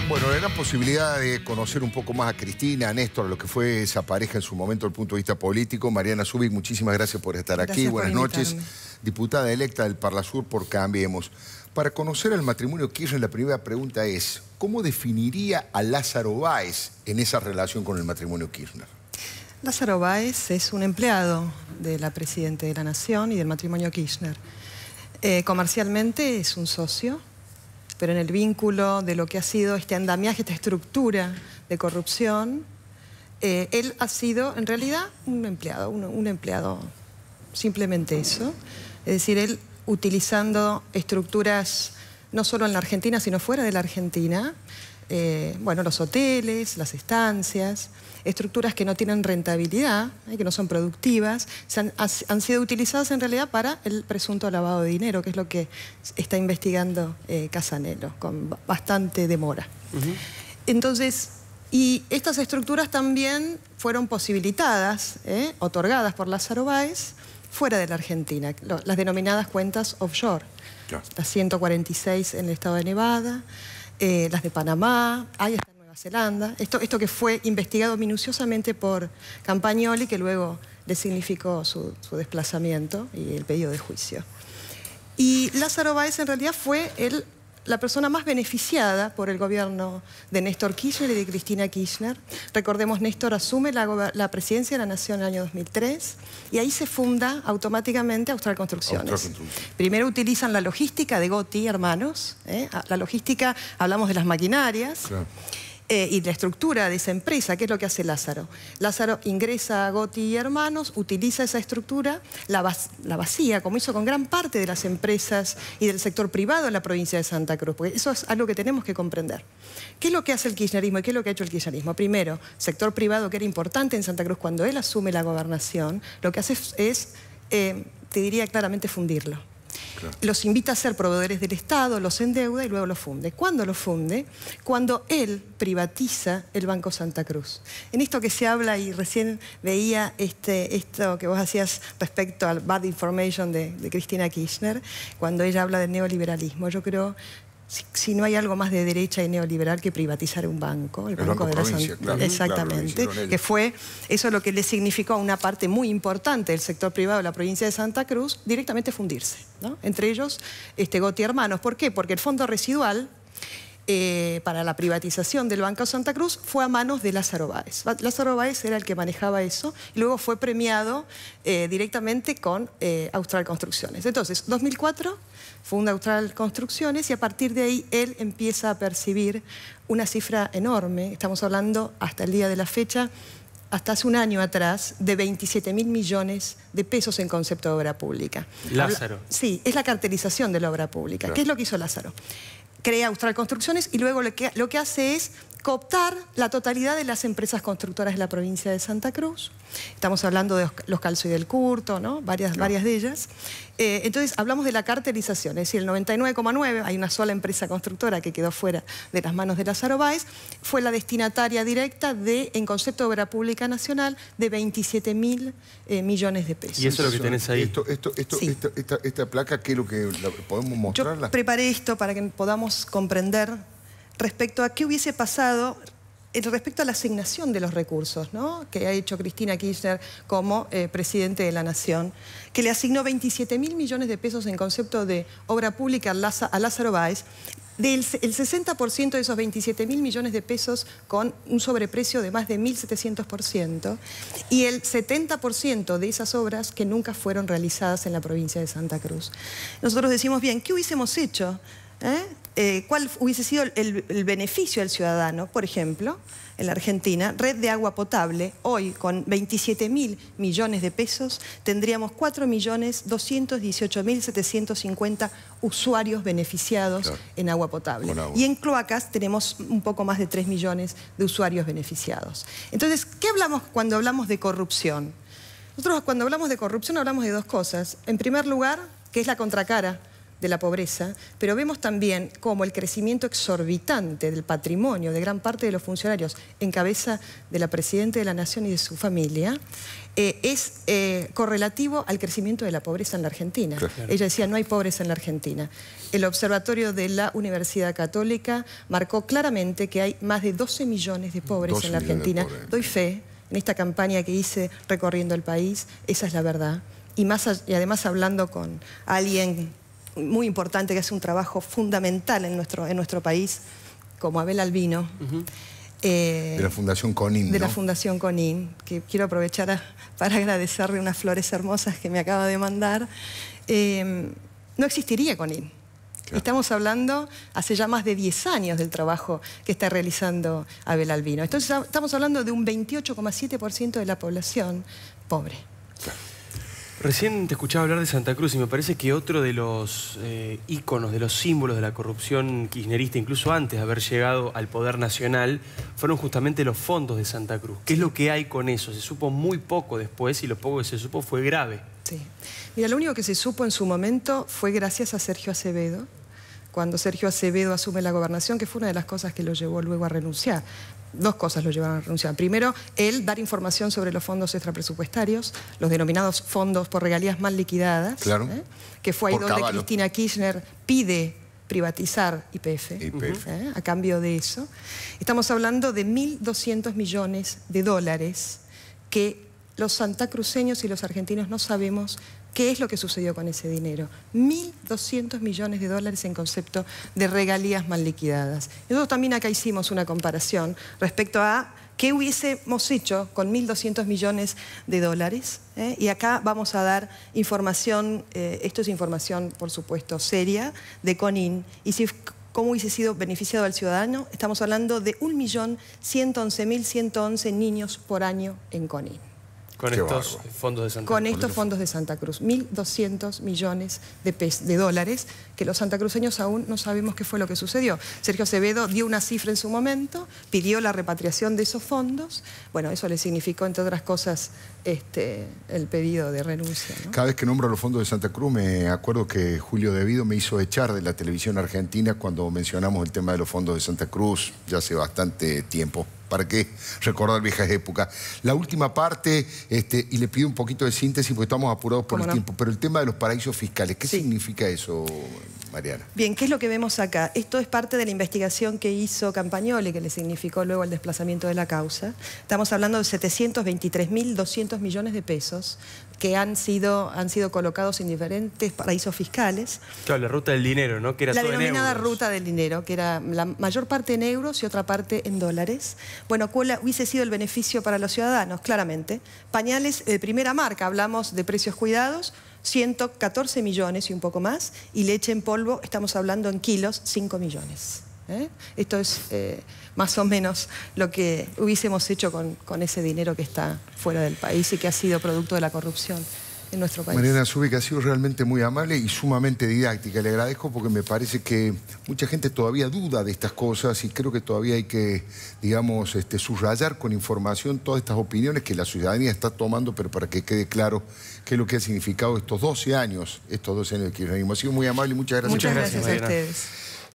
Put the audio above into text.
Bueno, la gran posibilidad de conocer un poco más a Cristina, a Néstor, lo que fue esa pareja en su momento desde el punto de vista político. Mariana Zubik, muchísimas gracias por estar aquí. Buenas noches. Diputada electa del Parlasur por Cambiemos. Para conocer al matrimonio Kirchner, la primera pregunta es, ¿cómo definiría a Lázaro Báez en esa relación con el matrimonio Kirchner? Lázaro Báez es un empleado de la Presidenta de la Nación y del matrimonio Kirchner. Comercialmente es un socio, pero en el vínculo de lo que ha sido este andamiaje, esta estructura de corrupción, él ha sido en realidad un empleado, simplemente eso. Es decir, él utilizando estructuras no solo en la Argentina, sino fuera de la Argentina, bueno, los hoteles, las estancias, estructuras que no tienen rentabilidad, que no son productivas, han sido utilizadas en realidad para el presunto lavado de dinero, que es lo que está investigando Casanelo, con bastante demora. Entonces, y estas estructuras también fueron posibilitadas, otorgadas por Lázaro Báez, fuera de la Argentina, las denominadas cuentas offshore. Claro. Las 146 en el estado de Nevada, las de Panamá, hay hasta en Nueva Zelanda. Esto que fue investigado minuciosamente por Campagnoli, que luego le significó su desplazamiento y el pedido de juicio. Y Lázaro Báez en realidad fue la persona más beneficiada por el gobierno de Néstor Kirchner y de Cristina Kirchner. Recordemos, Néstor asume la presidencia de la Nación en el año 2003 y ahí se funda automáticamente Austral Construcciones. Primero utilizan la logística de Gotti Hermanos. La logística, hablamos de las maquinarias. Claro. Y la estructura de esa empresa, ¿qué es lo que hace Lázaro? Lázaro ingresa a Gotti y Hermanos, utiliza esa estructura, la vacía, como hizo con gran parte de las empresas y del sector privado en la provincia de Santa Cruz, porque eso es algo que tenemos que comprender. ¿Qué es lo que hace el kirchnerismo y qué es lo que ha hecho el kirchnerismo? Primero, sector privado que era importante en Santa Cruz cuando él asume la gobernación, lo que hace es, te diría claramente, fundirlo. Claro. Los invita a ser proveedores del Estado, los endeuda y luego los funde. ¿Cuándo lo funde? Cuando él privatiza el Banco Santa Cruz. En esto que se habla, y recién veía esto que vos hacías respecto al bad information de Cristina Kirchner, cuando ella habla del neoliberalismo, yo creo... Si no hay algo más de derecha y neoliberal que privatizar un banco, el Banco de la Provincia, claro, exactamente, claro, que fue eso lo que le significó a una parte muy importante del sector privado de la provincia de Santa Cruz, directamente fundirse, ¿no? Entre ellos, Gotti Hermanos. ¿Por qué? Porque el fondo residual para la privatización del Banco Santa Cruz fue a manos de Lázaro Báez. Lázaro Báez era el que manejaba eso y luego fue premiado directamente con Austral Construcciones. Entonces, 2004 funda Austral Construcciones y a partir de ahí él empieza a percibir una cifra enorme. Estamos hablando hasta el día de la fecha, hasta hace un año atrás, de 27.000 millones de pesos en concepto de obra pública. Lázaro. Sí, es la cartelización de la obra pública. Claro. ¿Qué es lo que hizo Lázaro? Crea Austral Construcciones y luego lo que hace es cooptar la totalidad de las empresas constructoras de la provincia de Santa Cruz. Estamos hablando de los Calzo y del Curto, ¿no? Varias de ellas. Entonces, hablamos de la cartelización, es decir, el 99,9%, hay una sola empresa constructora que quedó fuera de las manos de Lázaro Báez, fue la destinataria directa en concepto de obra pública nacional de 27.000 millones de pesos. ¿Y eso es lo que tenés ahí? Sí. Esta placa, ¿qué es lo que podemos mostrarla? Yo preparé esto para que podamos comprender respecto a qué hubiese pasado respecto a la asignación de los recursos, ¿no?, que ha hecho Cristina Kirchner como presidente de la Nación, que le asignó 27.000 millones de pesos en concepto de obra pública a Lázaro Báez, el 60% de esos 27.000 millones de pesos con un sobreprecio de más de 1.700% y el 70% de esas obras que nunca fueron realizadas en la provincia de Santa Cruz. Nosotros decimos, bien, ¿qué hubiésemos hecho? ¿Cuál hubiese sido el beneficio al ciudadano? Por ejemplo, en la Argentina, red de agua potable, hoy con 27.000 millones de pesos, tendríamos 4.218.750 usuarios beneficiados, claro, en agua potable. Y en cloacas tenemos un poco más de 3 millones de usuarios beneficiados. Entonces, ¿qué hablamos cuando hablamos de corrupción? Nosotros cuando hablamos de corrupción hablamos de dos cosas. En primer lugar, que es la contracara de la pobreza, pero vemos también cómo el crecimiento exorbitante del patrimonio de gran parte de los funcionarios en cabeza de la Presidenta de la Nación y de su familia es correlativo al crecimiento de la pobreza en la Argentina. Claro. Ella decía, no hay pobreza en la Argentina. El Observatorio de la Universidad Católica marcó claramente que hay más de 12 millones de pobres en la Argentina. Doy fe, en esta campaña que hice recorriendo el país, esa es la verdad. Y además hablando con alguien muy importante que hace un trabajo fundamental en nuestro país, como Abel Albino, de la Fundación Conin, de ¿no? la Fundación Conin, que quiero aprovechar para agradecerle unas flores hermosas que me acaba de mandar. No existiría Conin. Claro. Estamos hablando hace ya más de 10 años del trabajo que está realizando Abel Albino. Entonces estamos hablando de un 28,7% de la población pobre. Claro. Recién te escuchaba hablar de Santa Cruz y me parece que otro de los íconos, de los símbolos de la corrupción kirchnerista, incluso antes de haber llegado al poder nacional, fueron justamente los fondos de Santa Cruz. ¿Qué es lo que hay con eso? Se supo muy poco después y lo poco que se supo fue grave. Sí. Mira, lo único que se supo en su momento fue gracias a Sergio Acevedo, cuando Sergio Acevedo asume la gobernación, que fue una de las cosas que lo llevó luego a renunciar. Dos cosas lo llevaron a renunciar. Primero, él dar información sobre los fondos extrapresupuestarios, los denominados fondos por regalías mal liquidadas, claro. Que fue ahí donde Cristina Kirchner pide privatizar YPF. A cambio de eso. Estamos hablando de 1.200 millones de dólares que los santacruceños y los argentinos no sabemos qué es lo que sucedió con ese dinero. 1.200 millones de dólares en concepto de regalías mal liquidadas. Nosotros también acá hicimos una comparación respecto a qué hubiésemos hecho con 1.200 millones de dólares. Y acá vamos a dar información, esto es información, por supuesto, seria, de Conin. Y si cómo hubiese sido beneficiado al ciudadano, estamos hablando de 1.111.111 niños por año en Conin. Con estos fondos de Santa Cruz. Con estos fondos de Santa Cruz. 1.200 millones de dólares que los santacruceños aún no sabemos qué fue lo que sucedió. Sergio Acevedo dio una cifra en su momento, pidió la repatriación de esos fondos. Bueno, eso le significó, entre otras cosas, el pedido de renuncia, ¿no? Cada vez que nombro los fondos de Santa Cruz me acuerdo que Julio De Vido me hizo echar de la televisión argentina cuando mencionamos el tema de los fondos de Santa Cruz ya hace bastante tiempo. ¿Para qué recordar viejas épocas? La última parte, y le pido un poquito de síntesis porque estamos apurados por el tiempo, pero el tema de los paraísos fiscales, ¿qué significa eso, Mariana? Bien, ¿qué es lo que vemos acá? Esto es parte de la investigación que hizo Campagnoli, que le significó luego el desplazamiento de la causa. Estamos hablando de 723.200 millones de pesos que han sido colocados en diferentes paraísos fiscales. Claro, la ruta del dinero, ¿no? Que era la todo denominada en euros. ruta del dinero, que era la mayor parte en euros y otra parte en dólares. Bueno, ¿cuál hubiese sido el beneficio para los ciudadanos? Claramente. Pañales de primera marca, hablamos de precios cuidados, 114 millones y un poco más, y leche en polvo, estamos hablando en kilos, 5 millones. Esto es más o menos lo que hubiésemos hecho con ese dinero que está fuera del país y que ha sido producto de la corrupción en nuestro país. Mariana Zubik ha sido realmente muy amable y sumamente didáctica. Le agradezco porque me parece que mucha gente todavía duda de estas cosas y creo que todavía hay que, digamos, subrayar con información todas estas opiniones que la ciudadanía está tomando, pero para que quede claro qué es lo que ha significado estos 12 años de kirchnerismo. Ha sido muy amable y muchas gracias. Muchas gracias a ustedes.